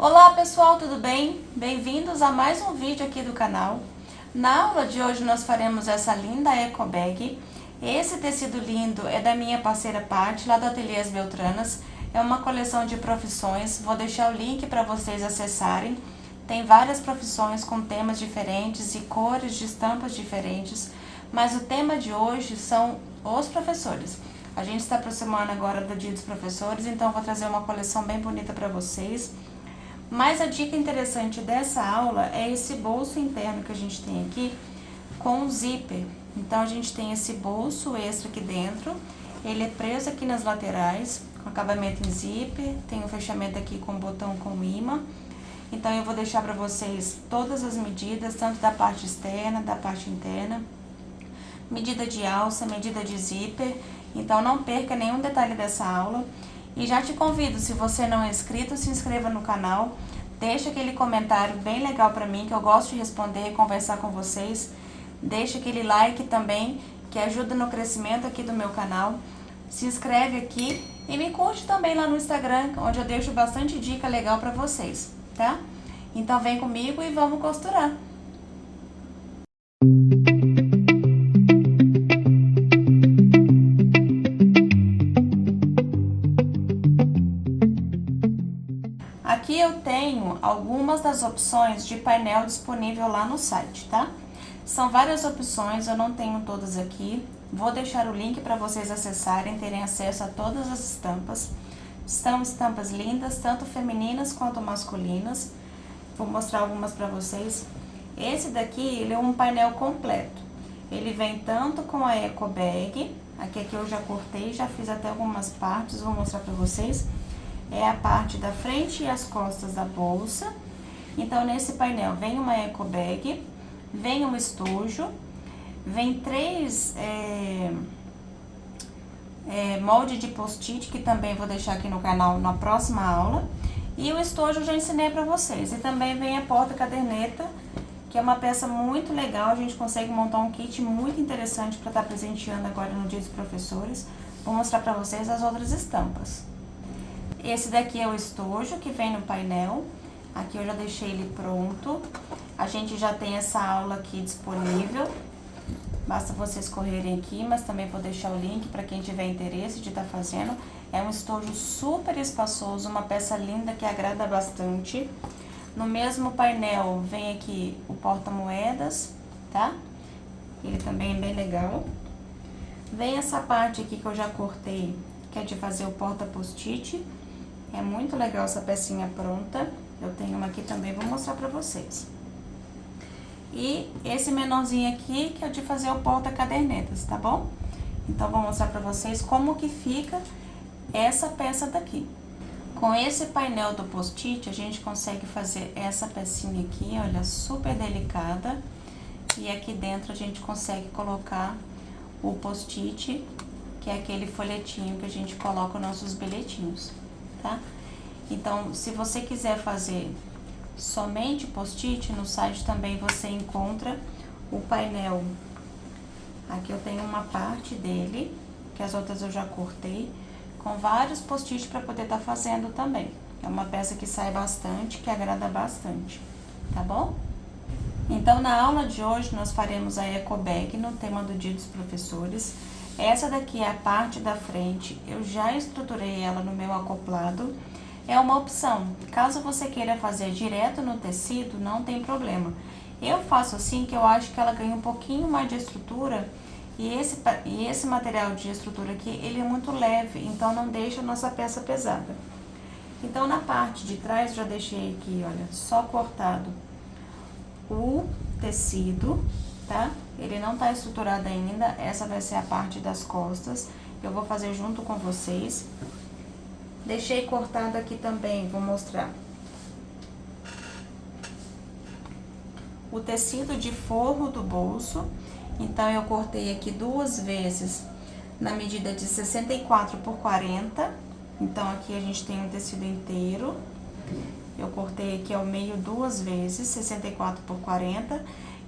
Olá pessoal, tudo bem? Bem-vindos a mais um vídeo aqui do canal. Na aula de hoje nós faremos essa linda eco bag. Esse tecido lindo é da minha parceira Paty, lá do Ateliê As Beltranas. É uma coleção de profissões, vou deixar o link para vocês acessarem. Tem várias profissões com temas diferentes e cores de estampas diferentes, mas o tema de hoje são os professores. A gente está aproximando agora do Dia dos Professores, então eu vou trazer uma coleção bem bonita para vocês. Mas a dica interessante dessa aula é esse bolso interno que a gente tem aqui com zíper. Então a gente tem esse bolso extra aqui dentro, ele é preso aqui nas laterais, com acabamento em zíper, tem um fechamento aqui com botão com imã. Então eu vou deixar para vocês todas as medidas, tanto da parte externa, da parte interna, medida de alça, medida de zíper. Então não perca nenhum detalhe dessa aula. E já te convido, se você não é inscrito, se inscreva no canal, deixa aquele comentário bem legal para mim, que eu gosto de responder e conversar com vocês. Deixa aquele like também, que ajuda no crescimento aqui do meu canal. Se inscreve aqui e me curte também lá no Instagram, onde eu deixo bastante dica legal para vocês, tá? Então vem comigo e vamos costurar. Aqui eu tenho algumas das opções de painel disponível lá no site, tá? São várias opções, eu não tenho todas aqui. Vou deixar o link para vocês acessarem, terem acesso a todas as estampas. São estampas lindas, tanto femininas quanto masculinas. Vou mostrar algumas para vocês. Esse daqui, ele é um painel completo. Ele vem tanto com a eco bag, aqui eu já cortei, já fiz até algumas partes, vou mostrar para vocês. É a parte da frente e as costas da bolsa. Então, nesse painel vem uma eco bag, vem um estojo, vem três molde de post-it, que também vou deixar aqui no canal na próxima aula. E o estojo eu já ensinei para vocês. E também vem a porta-caderneta, que é uma peça muito legal. A gente consegue montar um kit muito interessante para estar presenteando agora no Dia dos Professores. Vou mostrar para vocês as outras estampas. Esse daqui é o estojo que vem no painel. Aqui eu já deixei ele pronto. A gente já tem essa aula aqui disponível. Basta vocês correrem aqui, mas também vou deixar o link para quem tiver interesse de estar fazendo. É um estojo super espaçoso, uma peça linda que agrada bastante. No mesmo painel vem aqui o porta-moedas, tá? Ele também é bem legal. Vem essa parte aqui que eu já cortei, que é de fazer o porta-post-it. É muito legal essa pecinha pronta. Eu tenho uma aqui também, vou mostrar pra vocês. E esse menorzinho aqui, que é de fazer o porta-cadernetas, tá bom? Então, vou mostrar pra vocês como que fica essa peça daqui. Com esse painel do post-it, a gente consegue fazer essa pecinha aqui, olha, super delicada. E aqui dentro a gente consegue colocar o post-it, que é aquele folhetinho que a gente coloca os nossos bilhetinhos, tá? Então, se você quiser fazer somente post-it, no site também você encontra o painel. Aqui eu tenho uma parte dele, que as outras eu já cortei, com vários post-it para poder estar fazendo também. É uma peça que sai bastante, que agrada bastante, tá bom? Então, na aula de hoje, nós faremos a eco bag no tema do Dia dos Professores. Essa daqui é a parte da frente, eu já estruturei ela no meu acoplado. É uma opção, caso você queira fazer direto no tecido, não tem problema. Eu faço assim, que eu acho que ela ganha um pouquinho mais de estrutura, e esse material de estrutura aqui, ele é muito leve, então não deixa a nossa peça pesada. Então, na parte de trás, já deixei aqui, olha, só cortado o tecido, tá? Ele não tá estruturado ainda, essa vai ser a parte das costas, eu vou fazer junto com vocês. Deixei cortado aqui também, vou mostrar. O tecido de forro do bolso, então eu cortei aqui 2 vezes na medida de 64 por 40. Então aqui a gente tem um tecido inteiro. Eu cortei aqui ao meio 2 vezes, 64 por 40.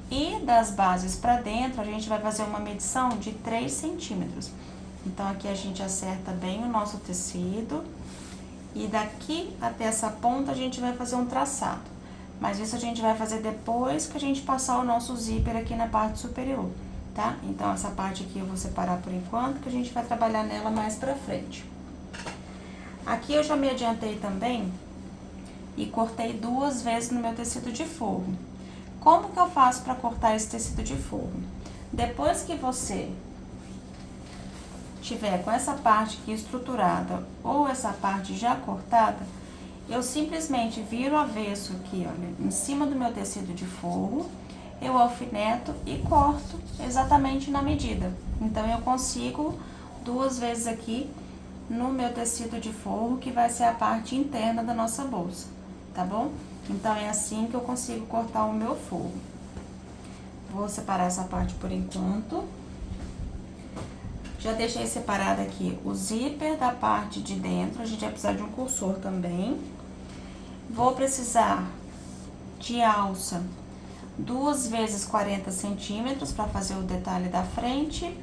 E das bases para dentro, a gente vai fazer uma medição de 3 centímetros. Então aqui a gente acerta bem o nosso tecido. E daqui até essa ponta a gente vai fazer um traçado. Mas isso a gente vai fazer depois que a gente passar o nosso zíper aqui na parte superior, tá? Então, essa parte aqui eu vou separar por enquanto, que a gente vai trabalhar nela mais pra frente. Aqui eu já me adiantei também e cortei 2 vezes no meu tecido de forro. Como que eu faço pra cortar esse tecido de forro? Depois que você tiver com essa parte aqui estruturada ou essa parte já cortada, eu simplesmente viro o avesso aqui, olha, em cima do meu tecido de forro, eu alfineto e corto exatamente na medida. Então, eu consigo 2 vezes aqui no meu tecido de forro, que vai ser a parte interna da nossa bolsa, tá bom? Então, é assim que eu consigo cortar o meu forro. Vou separar essa parte por enquanto. Já deixei separado aqui o zíper da parte de dentro, a gente vai precisar de um cursor também. Vou precisar de alça 2 vezes 40 centímetros para fazer o detalhe da frente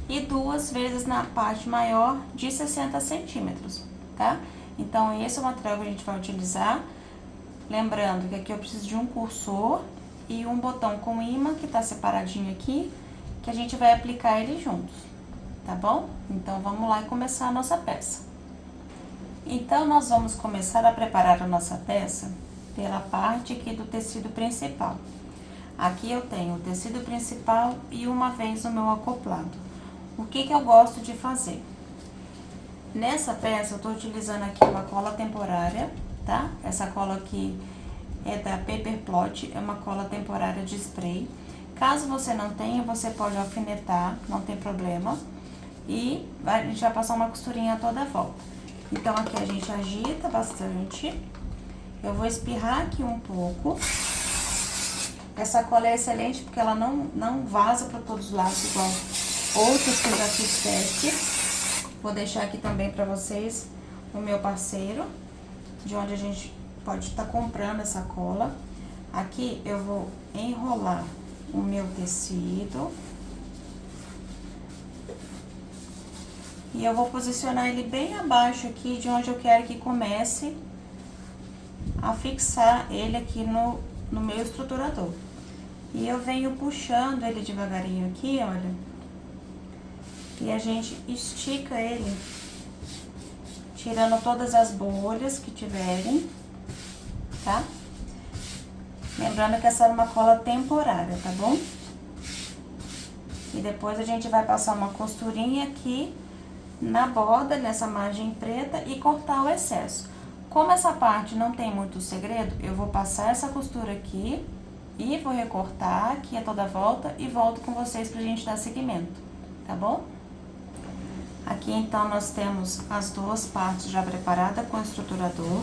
e 2 vezes na parte maior de 60 centímetros, tá? Então, esse é o material que a gente vai utilizar. Lembrando que aqui eu preciso de um cursor e um botão com imã que tá separadinho aqui, que a gente vai aplicar ele juntos, tá bom? Então, vamos lá e começar a nossa peça. Então, nós vamos começar a preparar a nossa peça pela parte aqui do tecido principal. Aqui eu tenho o tecido principal e uma vez o meu acoplado. O que eu gosto de fazer? Nessa peça, eu tô utilizando aqui uma cola temporária, tá? Essa cola aqui é da Paper Plot, é uma cola temporária de spray. Caso você não tenha, você pode alfinetar, não tem problema. E a gente vai passar uma costurinha toda a volta. Então, aqui a gente agita bastante. Eu vou espirrar aqui um pouco. Essa cola é excelente porque ela não vaza para todos os lados, igual outras que eu já fiz teste. Vou deixar aqui também para vocês o meu parceiro, de onde a gente pode estar comprando essa cola. Aqui eu vou enrolar o meu tecido. E eu vou posicionar ele bem abaixo aqui, de onde eu quero que comece a fixar ele aqui no meu estruturador. E eu venho puxando ele devagarinho aqui, olha. E a gente estica ele, tirando todas as bolhas que tiverem, tá? Lembrando que essa é uma cola temporária, tá bom? E depois a gente vai passar uma costurinha aqui na borda, nessa margem preta, e cortar o excesso. Como essa parte não tem muito segredo, eu vou passar essa costura aqui e vou recortar aqui a toda volta e volto com vocês pra gente dar seguimento, tá bom? Aqui então nós temos as 2 partes já preparadas com o estruturador.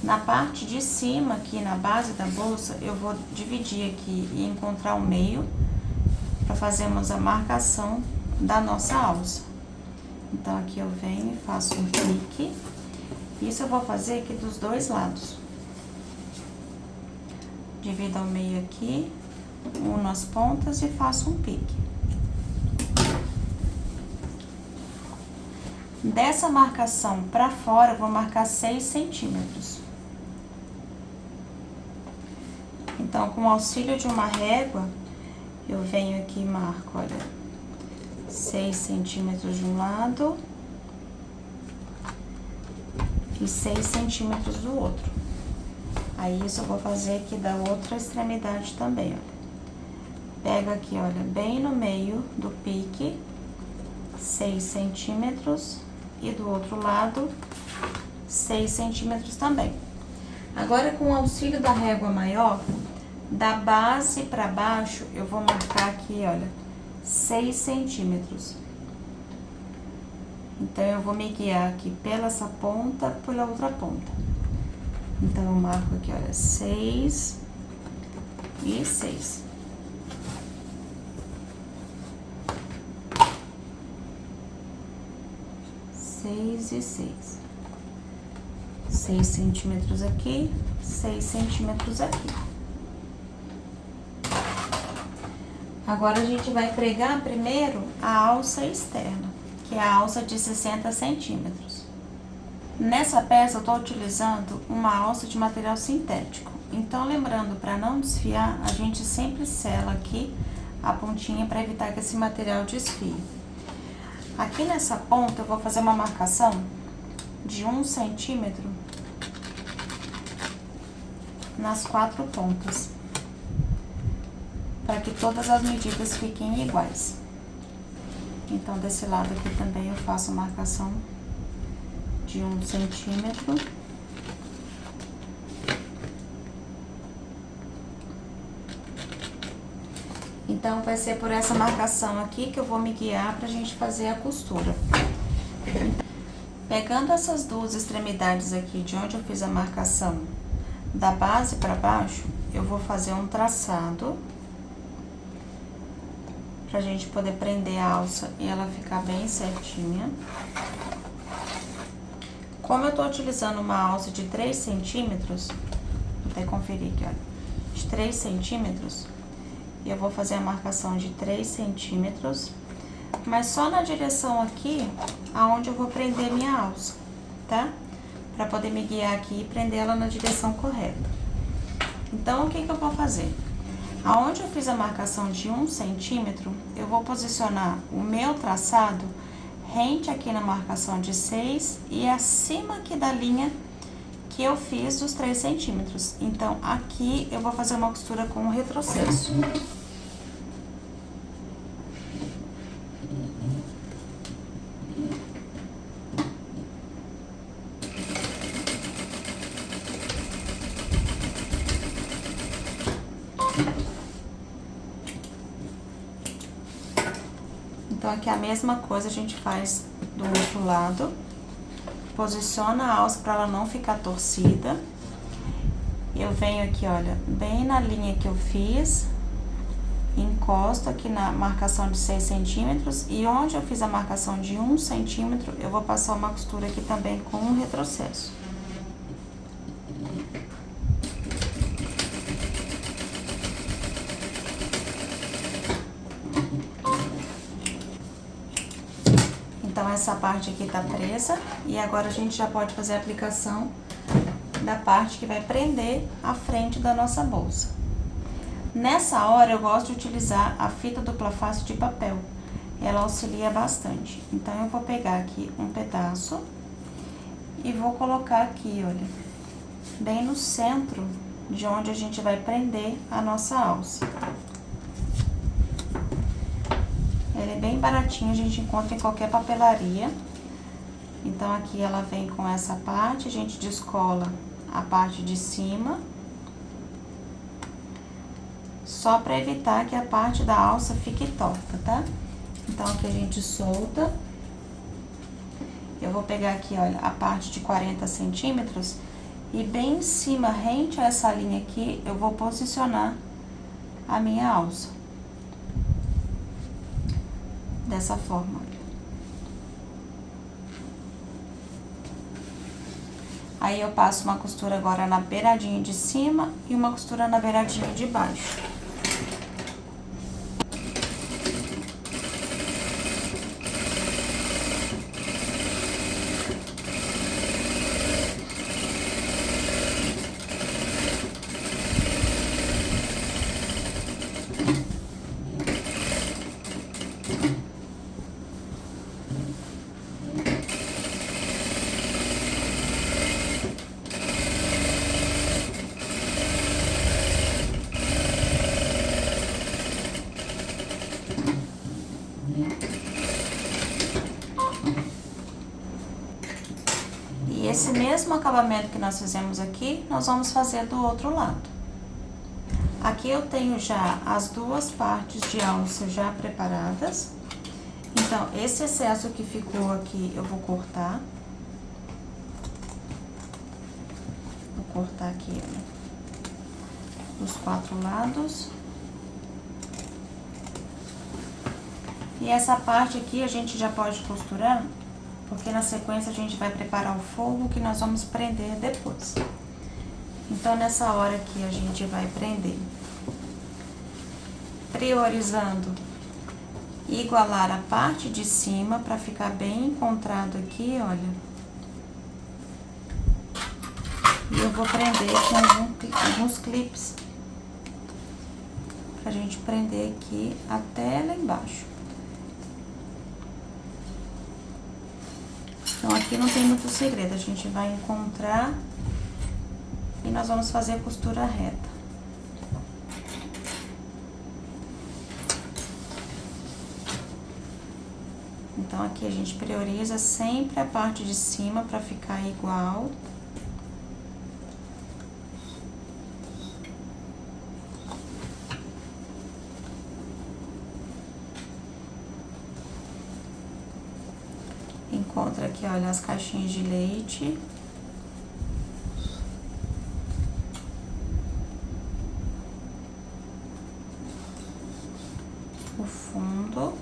Na parte de cima, aqui na base da bolsa, eu vou dividir aqui e encontrar o meio para fazermos a marcação da nossa alça. Então, aqui eu venho e faço um pique. Isso eu vou fazer aqui dos 2 lados. Divido ao meio aqui, uno as pontas e faço um pique. Dessa marcação pra fora, eu vou marcar 6 centímetros. Então, com o auxílio de uma régua, eu venho aqui e marco, olha, 6 centímetros de um lado e 6 centímetros do outro. Aí, isso eu vou fazer aqui da outra extremidade também, olha. Pego aqui, olha, bem no meio do pique, 6 centímetros, e do outro lado, 6 centímetros também. Agora, com o auxílio da régua maior, da base pra baixo, eu vou marcar aqui, olha, 6 centímetros. Então, eu vou me guiar aqui pela essa ponta, pela outra ponta. Então, eu marco aqui, olha, 6 e 6. E 6. 6 centímetros aqui, 6 centímetros aqui. Agora, a gente vai pregar primeiro a alça externa, que é a alça de 60 centímetros. Nessa peça eu tô utilizando uma alça de material sintético. Então, lembrando, para não desfiar, a gente sempre sela aqui a pontinha para evitar que esse material desfie. Aqui nessa ponta eu vou fazer uma marcação de 1 centímetro nas 4 pontas, para que todas as medidas fiquem iguais. Então, desse lado aqui também eu faço marcação de 1 centímetro. Então, vai ser por essa marcação aqui que eu vou me guiar pra gente fazer a costura. Pegando essas duas extremidades aqui de onde eu fiz a marcação da base pra baixo, eu vou fazer um traçado pra gente poder prender a alça e ela ficar bem certinha. Como eu tô utilizando uma alça de 3 centímetros, vou até conferir aqui, ó, de 3 centímetros, eu vou fazer a marcação de 3 centímetros, mas só na direção aqui, aonde eu vou prender minha alça, tá? Pra poder me guiar aqui e prender ela na direção correta. Então, o que que eu vou fazer? Aonde eu fiz a marcação de 1 centímetro, eu vou posicionar o meu traçado rente aqui na marcação de 6 e acima aqui da linha que eu fiz dos 3 centímetros. Então, aqui eu vou fazer uma costura com o retrocesso. Então, aqui a mesma coisa a gente faz do outro lado. Posiciona a alça para ela não ficar torcida. Eu venho aqui, olha, bem na linha que eu fiz, encosto aqui na marcação de 6 centímetros e onde eu fiz a marcação de 1 centímetro, eu vou passar uma costura aqui também com um retrocesso. Então, essa parte aqui tá presa e agora a gente já pode fazer a aplicação da parte que vai prender a frente da nossa bolsa. Nessa hora, eu gosto de utilizar a fita dupla face de papel. Ela auxilia bastante. Então, eu vou pegar aqui um pedaço e vou colocar aqui, olha, bem no centro de onde a gente vai prender a nossa alça. Ela é bem baratinha, a gente encontra em qualquer papelaria. Então, aqui ela vem com essa parte, a gente descola a parte de cima. Só pra evitar que a parte da alça fique torta, tá? Então, aqui a gente solta. Eu vou pegar aqui, olha, a parte de 40 centímetros e bem em cima, rente a essa linha aqui, eu vou posicionar a minha alça. Dessa forma. Aí, eu passo uma costura agora na beiradinha de cima e uma costura na beiradinha de baixo. E esse mesmo acabamento que nós fizemos aqui, nós vamos fazer do outro lado. Aqui eu tenho já as duas partes de alça já preparadas. Então, esse excesso que ficou aqui, eu vou cortar. Vou cortar aqui, olha, os 4 lados. E essa parte aqui a gente já pode costurar, porque na sequência a gente vai preparar o forro que nós vamos prender depois. Então, nessa hora aqui a gente vai prender, priorizando igualar a parte de cima para ficar bem encontrado aqui, olha. Eu vou prender com alguns clipes pra gente prender aqui até lá embaixo. Então, aqui não tem muito segredo, a gente vai encontrar e nós vamos fazer a costura reta. Então, aqui a gente prioriza sempre a parte de cima pra ficar igual. Encontra aqui, olha, as caixinhas de leite. O fundo.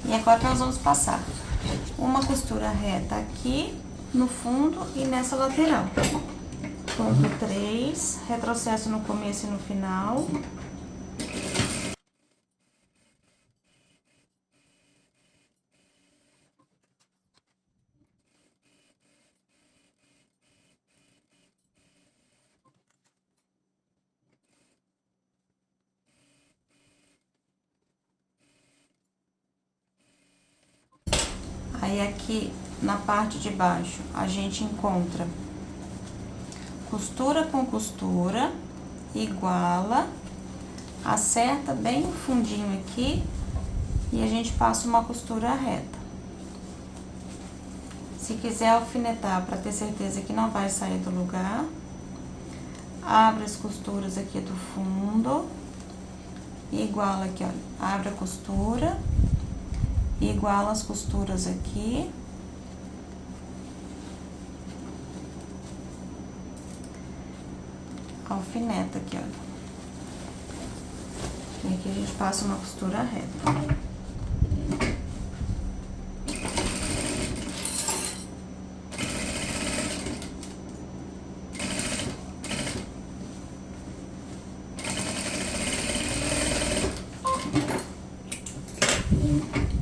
E agora nós vamos passar uma costura reta aqui no fundo e nessa lateral. Ponto 3, retrocesso no começo e no final. Aí, aqui na parte de baixo, a gente encontra costura com costura, iguala, acerta bem o fundinho aqui e a gente passa uma costura reta. Se quiser alfinetar para ter certeza que não vai sair do lugar, abre as costuras aqui do fundo, iguala aqui, ó, abre a costura, iguala as costuras aqui. Alfineta aqui, olha. E aqui a gente passa uma costura reta.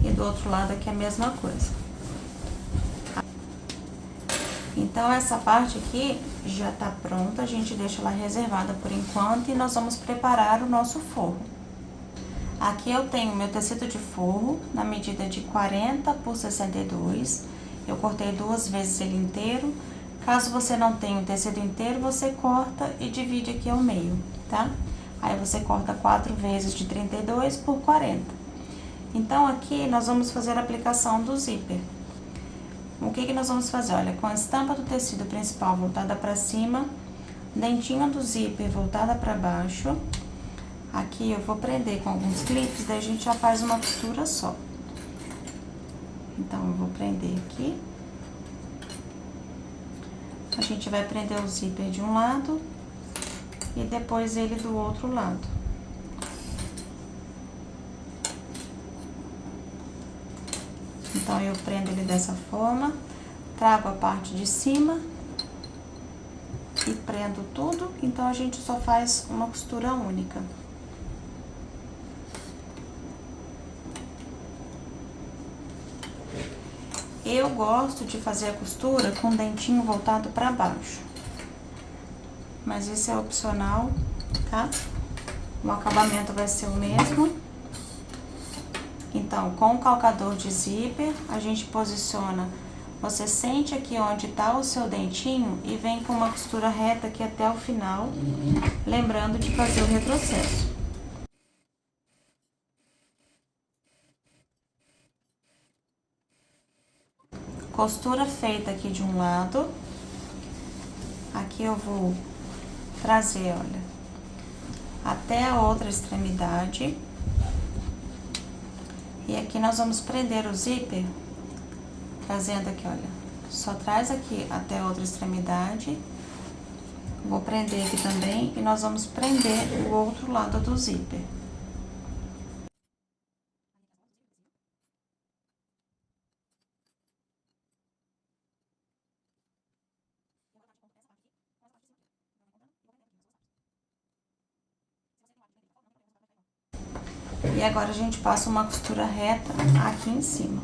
E do outro lado aqui a mesma coisa. Então, essa parte aqui já tá pronta, a gente deixa ela reservada por enquanto e nós vamos preparar o nosso forro. Aqui eu tenho meu tecido de forro na medida de 40 por 62, eu cortei 2 vezes ele inteiro. Caso você não tenha o tecido inteiro, você corta e divide aqui ao meio, tá? Aí você corta 4 vezes de 32 por 40. Então, aqui nós vamos fazer a aplicação do zíper. O que nós vamos fazer? Olha, com a estampa do tecido principal voltada para cima, dentinho do zíper voltada para baixo. Aqui eu vou prender com alguns clipes, daí a gente já faz uma costura só. Então, eu vou prender aqui. A gente vai prender o zíper de um lado e depois ele do outro lado. Então, eu prendo ele dessa forma, trago a parte de cima e prendo tudo. Então, a gente só faz uma costura única. Eu gosto de fazer a costura com o dentinho voltado para baixo. Mas isso é opcional, tá? O acabamento vai ser o mesmo. Então, com o calcador de zíper, a gente posiciona, você sente aqui onde tá o seu dentinho e vem com uma costura reta aqui até o final, lembrando de fazer o retrocesso. Costura feita aqui de um lado, aqui eu vou trazer, olha, até a outra extremidade. E aqui nós vamos prender o zíper, trazendo aqui, olha, só traz aqui até a outra extremidade. Vou prender aqui também e nós vamos prender o outro lado do zíper. E agora a gente passa uma costura reta aqui em cima.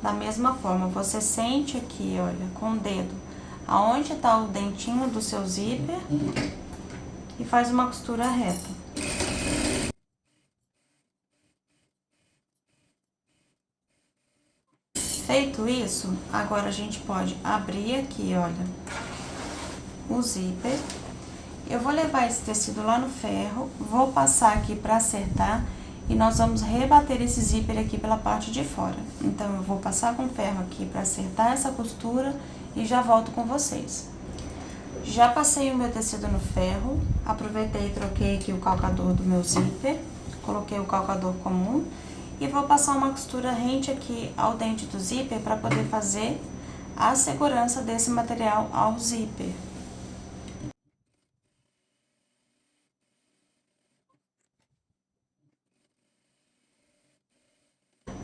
Da mesma forma, você sente aqui, olha, com o dedo, aonde tá o dentinho do seu zíper e faz uma costura reta. Feito isso, agora a gente pode abrir aqui, olha, o zíper. Eu vou levar esse tecido lá no ferro, vou passar aqui pra acertar e nós vamos rebater esse zíper aqui pela parte de fora. Então, eu vou passar com ferro aqui pra acertar essa costura e já volto com vocês. Já passei o meu tecido no ferro, aproveitei e troquei aqui o calcador do meu zíper, coloquei o calcador comum e vou passar uma costura rente aqui ao dente do zíper para poder fazer a segurança desse material ao zíper.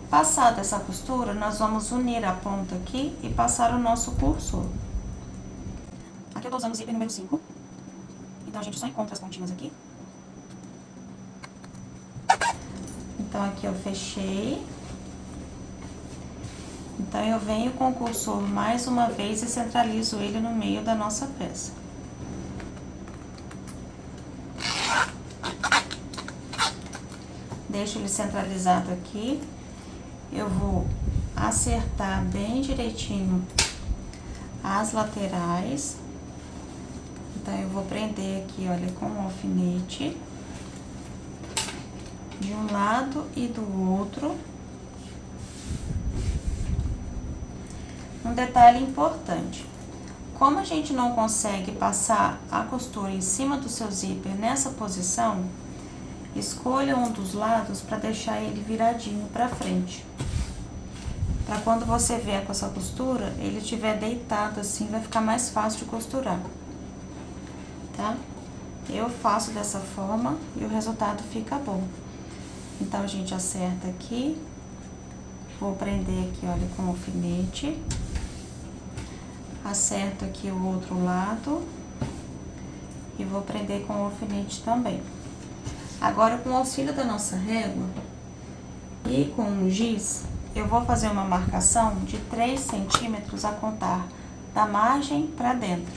Passada essa costura, nós vamos unir a ponta aqui e passar o nosso cursor. Aqui eu tô usando o zíper número 5, então a gente só encontra as pontinhas aqui. Então, aqui eu fechei. Então, eu venho com o cursor mais uma vez e centralizo ele no meio da nossa peça. Deixo ele centralizado aqui. Eu vou acertar bem direitinho as laterais. Então, eu vou prender aqui, olha, com um alfinete. De um lado e do outro. Um detalhe importante. Como a gente não consegue passar a costura em cima do seu zíper nessa posição, escolha um dos lados para deixar ele viradinho para frente. Para quando você vier com essa costura, ele estiver deitado assim, vai ficar mais fácil de costurar, tá? Eu faço dessa forma e o resultado fica bom. Então, a gente acerta aqui, vou prender aqui, olha, com o alfinete. Acerto aqui o outro lado e vou prender com o alfinete também. Agora, com o auxílio da nossa régua e com um giz, eu vou fazer uma marcação de 3 centímetros a contar da margem para dentro.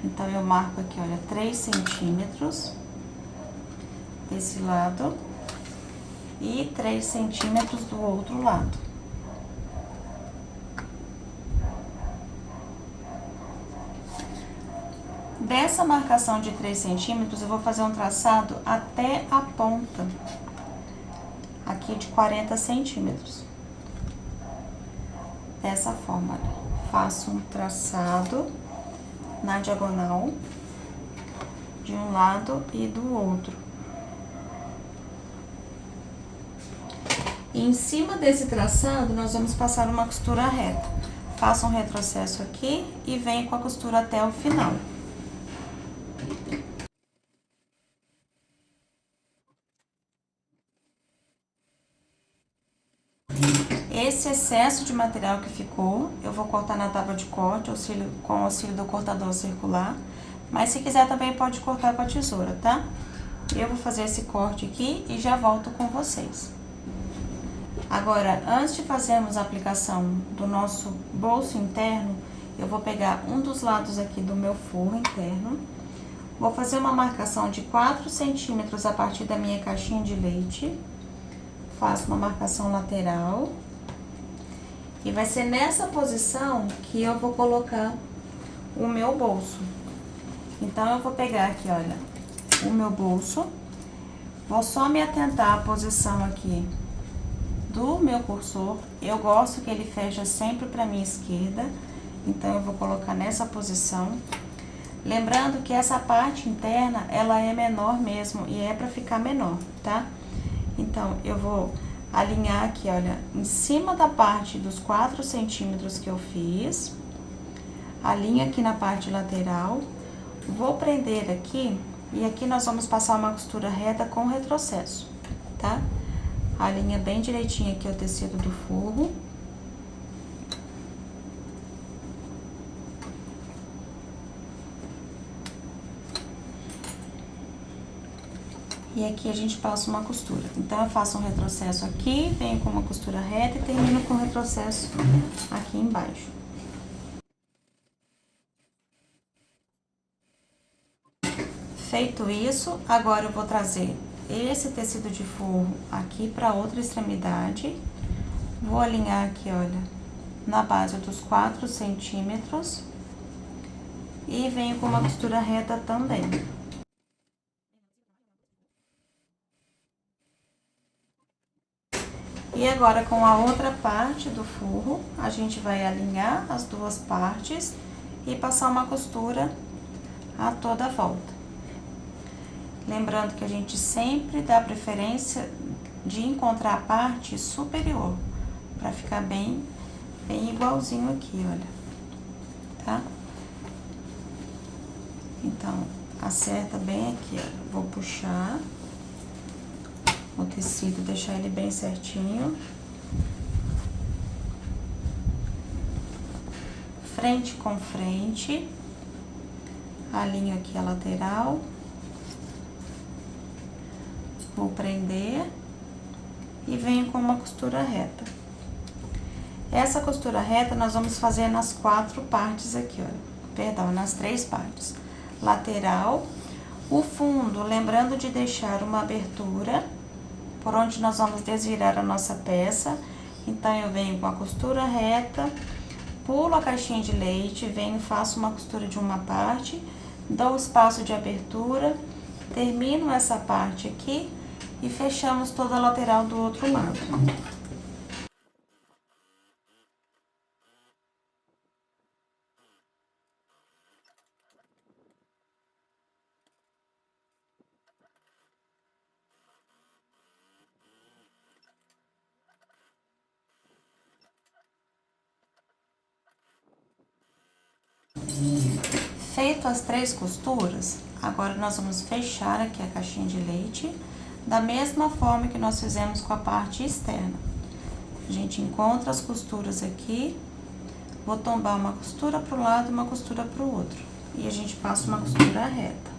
Então, eu marco aqui, olha, 3 centímetros desse lado e 3 centímetros do outro lado. Dessa marcação de 3 centímetros, eu vou fazer um traçado até a ponta, aqui de 40 centímetros. Dessa forma, olha, faço um traçado na diagonal, de um lado e do outro. E em cima desse traçado, nós vamos passar uma costura reta. Faço um retrocesso aqui e venho com a costura até o final. Esse excesso de material que ficou, eu vou cortar na tábua de corte, com o auxílio do cortador circular. Mas se quiser também pode cortar com a tesoura, tá? Eu vou fazer esse corte aqui e já volto com vocês. Agora, antes de fazermos a aplicação do nosso bolso interno, eu vou pegar um dos lados aqui do meu forro interno. Vou fazer uma marcação de 4 centímetros a partir da minha caixinha de leite. Faço uma marcação lateral. E vai ser nessa posição que eu vou colocar o meu bolso. Então, eu vou pegar aqui, olha, o meu bolso. Vou só me atentar à posição aqui do meu cursor. Eu gosto que ele fecha sempre para minha esquerda. Então, eu vou colocar nessa posição. Lembrando que essa parte interna, ela é menor mesmo e é para ficar menor, tá? Então, eu vou alinhar aqui, olha, em cima da parte dos 4 centímetros que eu fiz. Alinho aqui na parte lateral. Vou prender aqui e aqui nós vamos passar uma costura reta com retrocesso, tá? Alinha bem direitinho aqui o tecido do forro. E aqui a gente passa uma costura. Então, eu faço um retrocesso aqui, venho com uma costura reta e termino com um retrocesso aqui embaixo. Feito isso, agora eu vou trazer esse tecido de forro aqui para outra extremidade. Vou alinhar aqui, olha, na base dos 4 centímetros. E venho com uma costura reta também. E agora, com a outra parte do forro, a gente vai alinhar as duas partes e passar uma costura a toda a volta. Lembrando que a gente sempre dá preferência de encontrar a parte superior, para ficar bem igualzinho aqui, olha, tá? Então, acerta bem aqui, ó. Vou puxar o tecido, deixar ele bem certinho. Frente com frente. Alinho aqui a lateral. Vou prender. E venho com uma costura reta. Essa costura reta nós vamos fazer nas 4 partes aqui, ó. Perdão, nas 3 partes. Lateral, o fundo, lembrando de deixar uma abertura por onde nós vamos desvirar a nossa peça. Então, eu venho com a costura reta, pulo a caixinha de leite, venho, faço uma costura de uma parte, dou espaço de abertura, termino essa parte aqui e fechamos toda a lateral do outro lado. Feito as 3 costuras, agora nós vamos fechar aqui a caixinha de leite, da mesma forma que nós fizemos com a parte externa. A gente encontra as costuras aqui, vou tombar uma costura para um lado e uma costura para o outro. E a gente passa uma costura reta.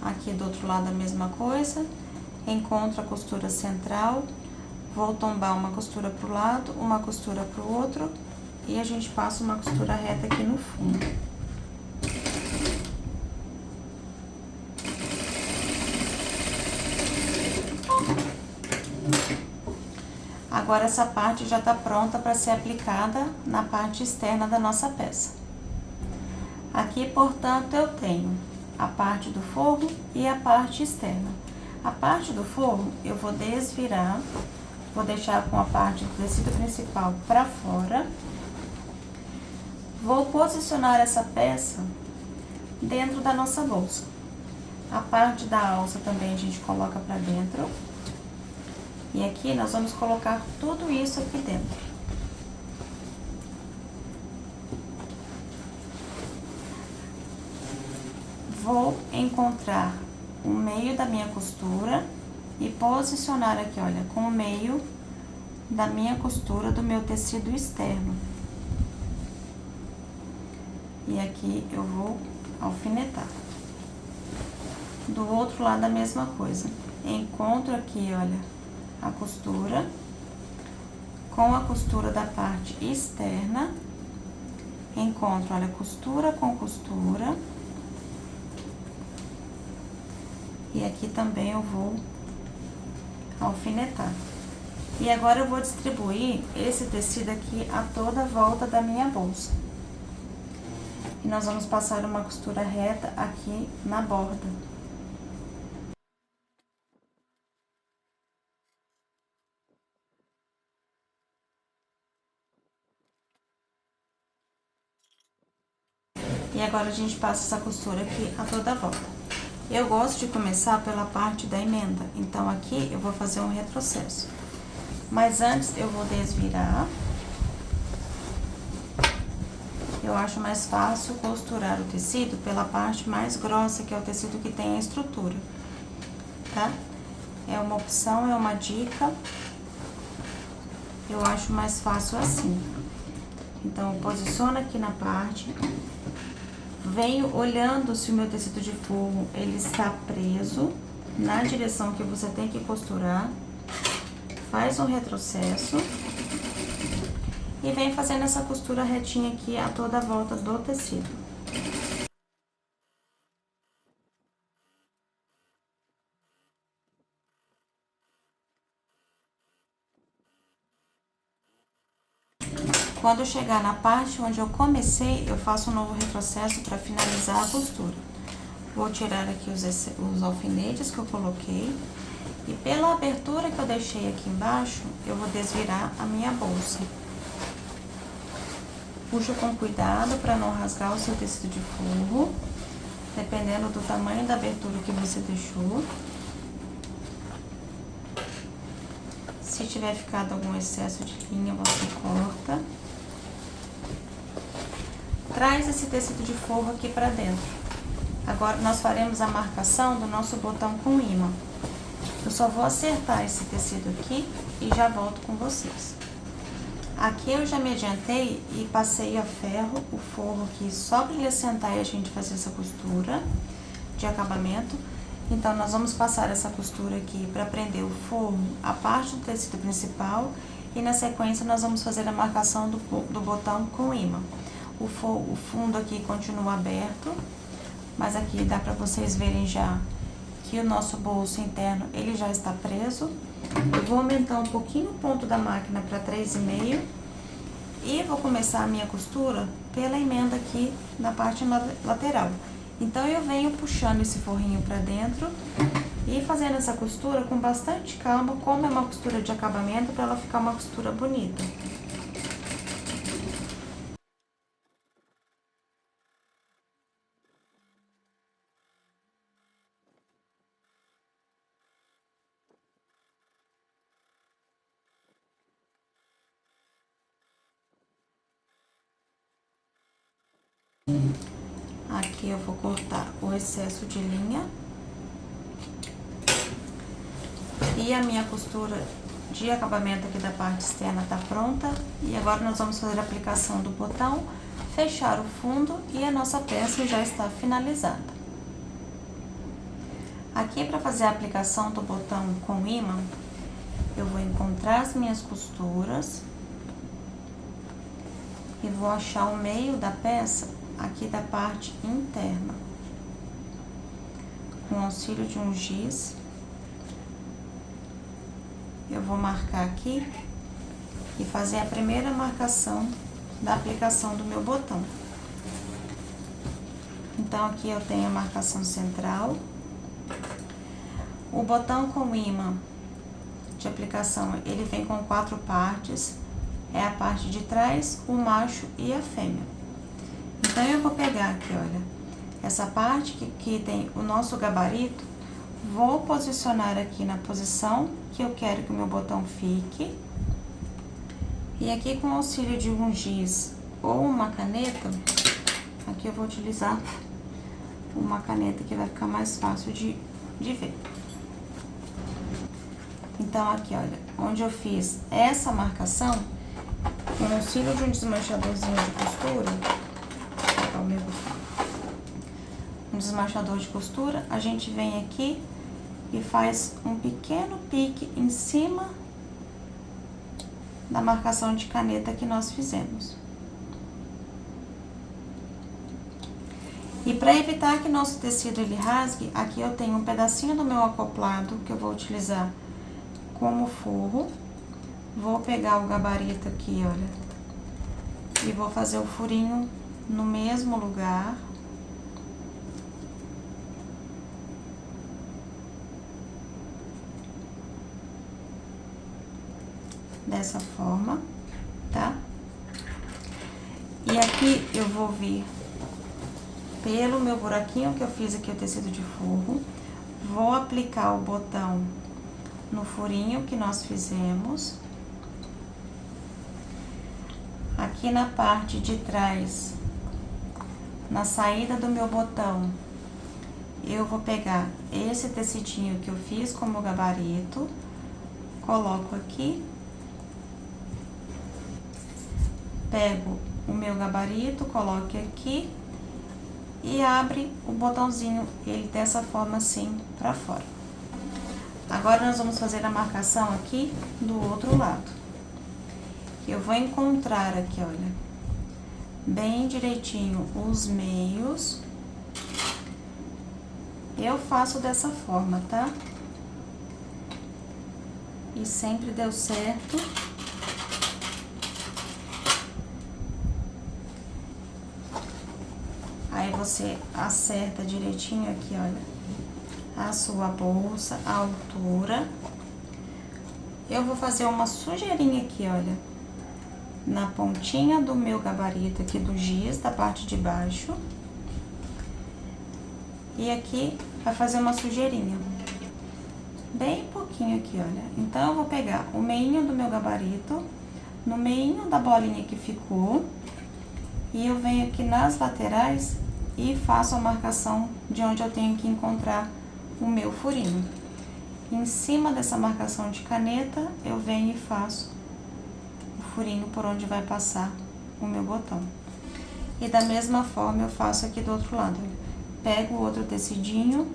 Aqui do outro lado a mesma coisa, encontro a costura central, vou tombar uma costura pro lado, uma costura pro outro e a gente passa uma costura reta aqui no fundo. Agora essa parte já tá pronta para ser aplicada na parte externa da nossa peça. Aqui, portanto, eu tenho a parte do forro e a parte externa. A parte do forro eu vou desvirar, vou deixar com a parte do tecido principal para fora. Vou posicionar essa peça dentro da nossa bolsa. A parte da alça também a gente coloca para dentro. E aqui nós vamos colocar tudo isso aqui dentro. Vou encontrar o meio da minha costura e posicionar aqui, olha, com o meio da minha costura do meu tecido externo. E aqui eu vou alfinetar. Do outro lado a mesma coisa. Encontro aqui, olha, a costura com a costura da parte externa. Encontro, olha, costura com costura. E aqui também eu vou alfinetar. E agora eu vou distribuir esse tecido aqui a toda a volta da minha bolsa. E nós vamos passar uma costura reta aqui na borda. E agora a gente passa essa costura aqui a toda a volta. Eu gosto de começar pela parte da emenda, então aqui eu vou fazer um retrocesso. Mas antes eu vou desvirar. Eu acho mais fácil costurar o tecido pela parte mais grossa, que é o tecido que tem a estrutura, tá? É uma opção, é uma dica. eu acho mais fácil assim. Então, eu posiciono aqui na parte, venho olhando se o meu tecido de forro, ele está preso na direção que você tem que costurar, faz um retrocesso e vem fazendo essa costura retinha aqui a toda a volta do tecido. Quando eu chegar na parte onde eu comecei, eu faço um novo retrocesso para finalizar a costura. Vou tirar aqui os alfinetes que eu coloquei. E pela abertura que eu deixei aqui embaixo, eu vou desvirar a minha bolsa. Puxa com cuidado para não rasgar o seu tecido de forro, dependendo do tamanho da abertura que você deixou. Se tiver ficado algum excesso de linha, você corta. Traz esse tecido de forro aqui para dentro. Agora, nós faremos a marcação do nosso botão com imã. Eu só vou acertar esse tecido aqui e já volto com vocês. Aqui eu já me adiantei e passei a ferro o forro aqui só para ele assentar e a gente fazer essa costura de acabamento. Então, nós vamos passar essa costura aqui para prender o forro, a parte do tecido principal, e na sequência nós vamos fazer a marcação do botão com imã. O fundo aqui continua aberto, mas aqui dá para vocês verem já que o nosso bolso interno, ele já está preso. Eu vou aumentar um pouquinho o ponto da máquina para 3,5 e vou começar a minha costura pela emenda aqui na parte lateral. Então, eu venho puxando esse forrinho para dentro e fazendo essa costura com bastante calma, como é uma costura de acabamento, para ela ficar uma costura bonita. Aqui eu vou cortar o excesso de linha. E a minha costura de acabamento aqui da parte externa tá pronta. E agora nós vamos fazer a aplicação do botão, fechar o fundo e a nossa peça já está finalizada. Aqui, para fazer a aplicação do botão com imã, eu vou encontrar as minhas costuras e vou achar o meio da peça aqui da parte interna. Com auxílio de um giz, eu vou marcar aqui e fazer a primeira marcação da aplicação do meu botão. Então, aqui eu tenho a marcação central. O botão com imã de aplicação, ele vem com 4 partes. É a parte de trás, o macho e a fêmea. Então, eu vou pegar aqui, olha, essa parte que tem o nosso gabarito, vou posicionar aqui na posição que eu quero que o meu botão fique. E aqui, com o auxílio de um giz ou uma caneta, aqui eu vou utilizar uma caneta que vai ficar mais fácil de ver. Então, aqui, olha, onde eu fiz essa marcação, com o auxílio de um desmanchadorzinho de costura, um desmanchador de costura, a gente vem aqui e faz um pequeno pique em cima da marcação de caneta que nós fizemos. E para evitar que nosso tecido ele rasgue, aqui eu tenho um pedacinho do meu acoplado que eu vou utilizar como forro. Vou pegar o gabarito aqui, olha, e vou fazer o furinho no mesmo lugar. Dessa forma, tá? E aqui eu vou vir pelo meu buraquinho que eu fiz aqui, o tecido de forro, vou aplicar o botão no furinho que nós fizemos. Aqui na parte de trás, na saída do meu botão, eu vou pegar esse tecidinho que eu fiz como gabarito, coloco aqui Pego o meu gabarito, coloque aqui e abre o botãozinho, ele dessa forma assim pra fora. Agora nós vamos fazer a marcação aqui do outro lado. Eu vou encontrar aqui, olha, bem direitinho os meios. Eu faço dessa forma, tá? E sempre deu certo. Aí você acerta direitinho aqui, olha, a sua bolsa, a altura. Eu vou fazer uma sujeirinha aqui, olha, na pontinha do meu gabarito aqui do giz, da parte de baixo. E aqui vai fazer uma sujeirinha. Bem pouquinho aqui, olha. Então, eu vou pegar o meinho do meu gabarito, no meinho da bolinha que ficou, e eu venho aqui nas laterais e faço a marcação de onde eu tenho que encontrar o meu furinho. Em cima dessa marcação de caneta, eu venho e faço o furinho por onde vai passar o meu botão. E da mesma forma, eu faço aqui do outro lado. Pego o outro tecidinho,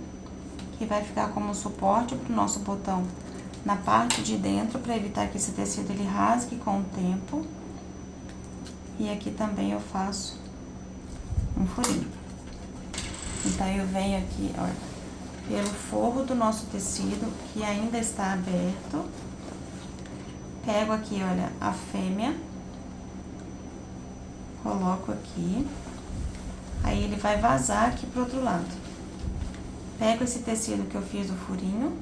que vai ficar como suporte para o nosso botão na parte de dentro, para evitar que esse tecido ele rasgue com o tempo. E aqui também eu faço um furinho. Então, eu venho aqui, olha, pelo forro do nosso tecido, que ainda está aberto. Pego aqui, olha, a fêmea, coloco aqui, aí ele vai vazar aqui pro outro lado. Pego esse tecido que eu fiz o furinho,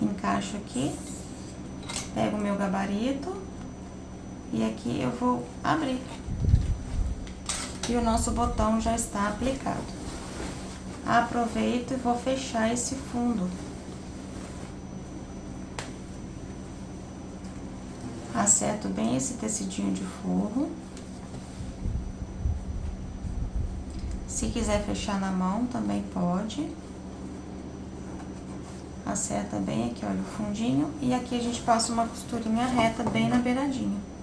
encaixo aqui, pego o meu gabarito e aqui eu vou abrir. E o nosso botão já está aplicado. Aproveito e vou fechar esse fundo. Acerto bem esse tecidinho de forro. Se quiser fechar na mão, também pode. Acerta bem aqui, olha, o fundinho. E aqui a gente passa uma costurinha reta bem na beiradinha.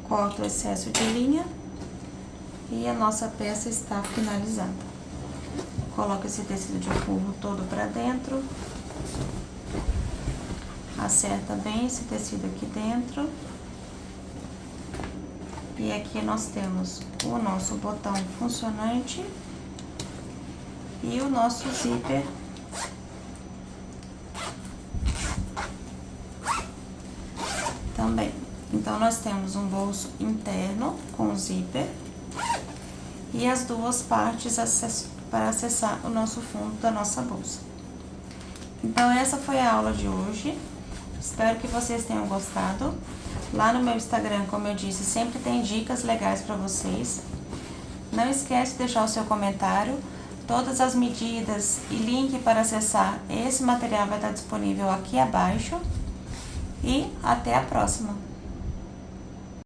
Corto o excesso de linha e a nossa peça está finalizada. Coloco esse tecido de forro todo para dentro, acerta bem esse tecido aqui dentro. E aqui nós temos o nosso botão funcionante e o nosso zíper também. Então, nós temos um bolso interno com zíper e as duas partes para acessar o nosso fundo da nossa bolsa. Então, essa foi a aula de hoje. Espero que vocês tenham gostado. Lá no meu Instagram, como eu disse, sempre tem dicas legais para vocês. Não esquece de deixar o seu comentário. Todas as medidas e link para acessar esse material vai estar disponível aqui abaixo. E até a próxima!